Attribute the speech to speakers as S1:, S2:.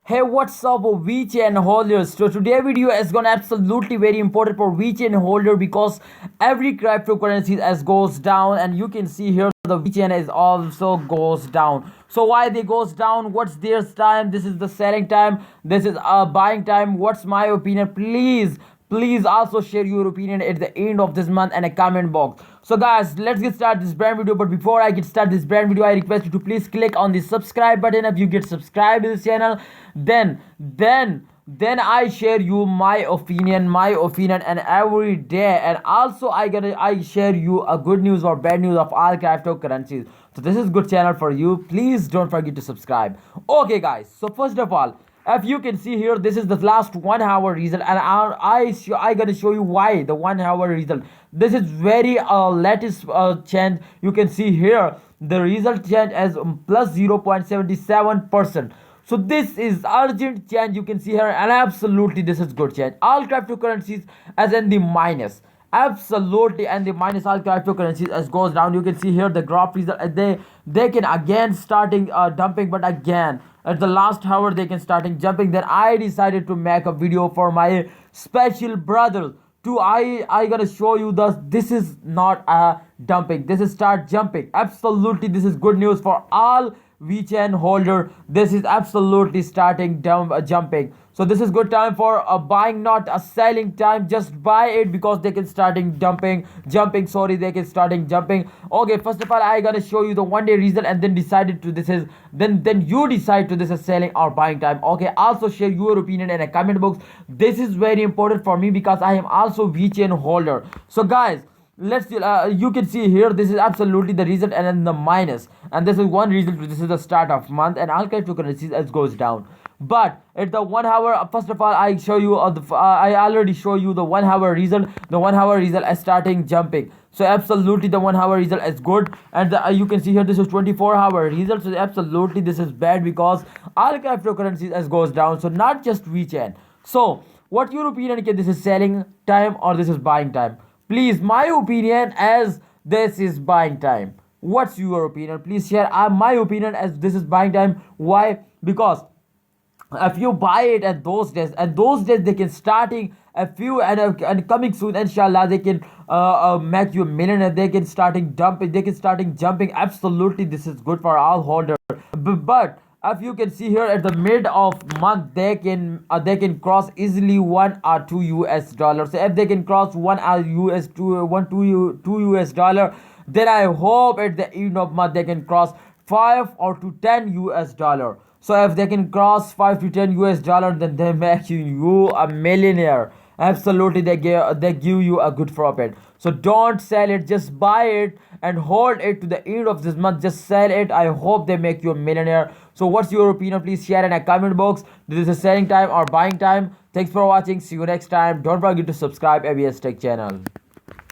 S1: Hey, what's up, Vechain Holders? So today video is gonna absolutely very important for Vechain holder because every cryptocurrency as goes down, and you can see here the Vechain is also goes down. So why they goes down? What's their time? This is the selling time. This is buying time. What's my opinion? Please also share your opinion at the end of this month in a comment box. So guys, let's get started this brand video. But before I get started this brand video, I request you to please click on the subscribe button. If you get subscribed to this channel, then I share you my opinion and every day. And also I share you a good news or bad news of all cryptocurrencies. So this is good channel for you. Please don't forget to subscribe. Okay guys, so first of all, if you can see here, this is the last 1 hour result, and I gonna show you why the 1 hour result. This is very latest change. You can see here the result change as plus 0.77%. So this is urgent change. You can see here, and absolutely this is good change. All cryptocurrencies as in the minus. Absolutely, and the minus all cryptocurrencies as goes down. You can see here the graph result. They can again starting dumping, but again at the last hour they can starting jumping. Then I decided to make a video for my special brother. To I gonna show you this is not a dumping. This is start jumping. Absolutely, this is good news for all Vechain holder. This is absolutely starting jumping. So this is good time for a buying, not a selling time. Just buy it because they can starting jumping. Sorry, they can starting jumping. Okay, first of all, I gonna show you the 1 day result, and then decided to this is then you decide to this is selling or buying time. Okay, also share your opinion in a comment box. This is very important for me because I am also Vechain holder. So guys, let's you can see here this is absolutely the result, and then the minus, and this is one result. This is the start of month, and all cryptocurrencies as goes down. But at the 1 hour, first of all, I show you I already show you the 1 hour result. The 1 hour result is starting jumping. So absolutely the 1 hour result is good, and you can see here this is 24-hour result. So absolutely this is bad because all cryptocurrencies as goes down. So not just Vechain. So what your opinion? Can this is selling time or this is buying time? Please, my opinion as this is buying time. What's your opinion? Please share my opinion as this is buying time. Why? Because if you buy it at those days, they can starting a few, and coming soon, inshallah, they can make you a millionaire. They can starting dumping, they can starting jumping. Absolutely this is good for all holders. But if you can see here at the mid of month, they can cross easily 1 or 2 US dollars. So if they can cross 1 US two US dollar, then I hope at the end of month they can cross 5 or to 10 US dollar. So if they can cross 5 to 10 US dollar, then they make you a millionaire. Absolutely, they give you a good profit. So don't sell it, just buy it and hold it to the end of this month. Just sell it. I hope they make you a millionaire. So what's your opinion? Please share in a comment box. This is selling time or buying time. Thanks for watching. See you next time. Don't forget to subscribe ABS Tech channel.